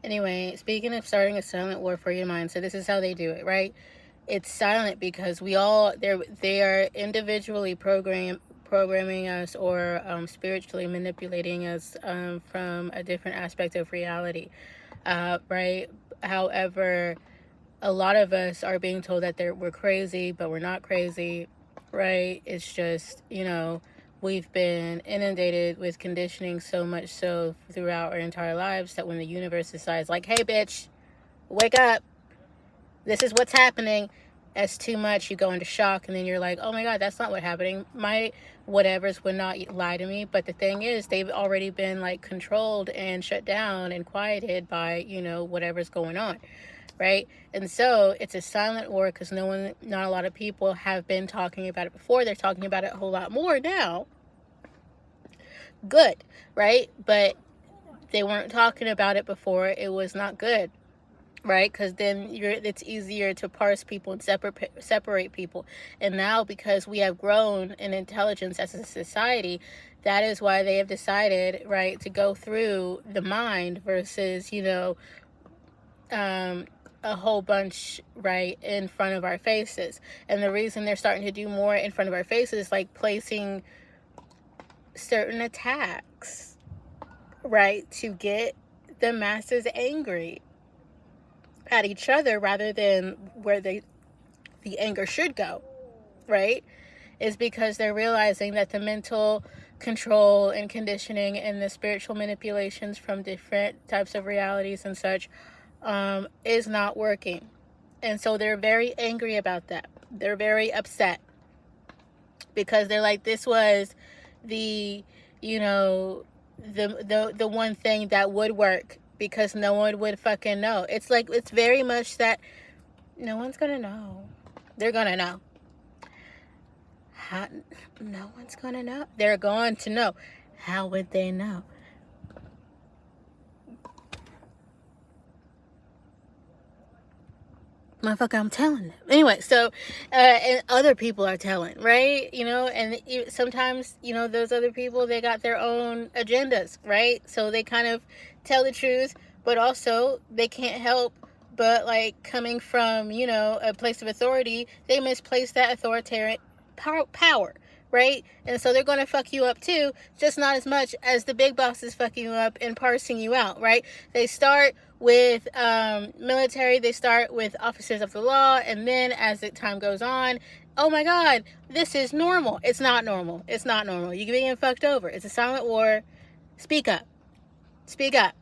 Anyway, speaking of starting a silent war for your mind, so this is how they do it, right? It's silent because they are individually programming us, or spiritually manipulating us, from a different aspect of reality, right? However, a lot of us are being told that we're crazy, but we're not crazy, right? It's just, we've been inundated with conditioning so much so throughout our entire lives that when the universe decides, like, hey, bitch, wake up, this is what's happening, that's too much, you go into shock, and then you're like, oh my God, that's not what's happening. My whatevers would not lie to me. But the thing is, they've already been like controlled and shut down and quieted by, whatever's going on. Right? And so it's a silent war because not a lot of people have been talking about it before. They're talking about it a whole lot more now. Good, right? But they weren't talking about it before. It was not good, right? Because then it's easier to parse people and separate people. And now, because we have grown in intelligence as a society, that is why they have decided, right, to go through the mind versus, a whole bunch right in front of our faces. And the reason they're starting to do more in front of our faces, like placing certain attacks, right, to get the masses angry at each other rather than where the anger should go, right, is because they're realizing that the mental control and conditioning and the spiritual manipulations from different types of realities and such is not working. And so they're very angry about that. They're very upset because they're like, this was the the one thing that would work, because no one would fucking know. It's like, it's very much that no one's gonna know. They're gonna know. How? No one's gonna know. They're going to know. How would they know? Motherfucker, I'm telling them. Anyway, so, and other people are telling, right? And sometimes, those other people, they got their own agendas, right? So they kind of tell the truth, but also they can't help but, like, coming from, a place of authority, they misplace that authoritarian power, right? And so they're going to fuck you up too, just not as much as the big bosses fucking you up and parsing you out, right? They start with military, they start with officers of the law, and then as the time goes on, oh my God, this is normal. It's not normal. It's not normal. You're being fucked over. It's a silent war. Speak up. Speak up.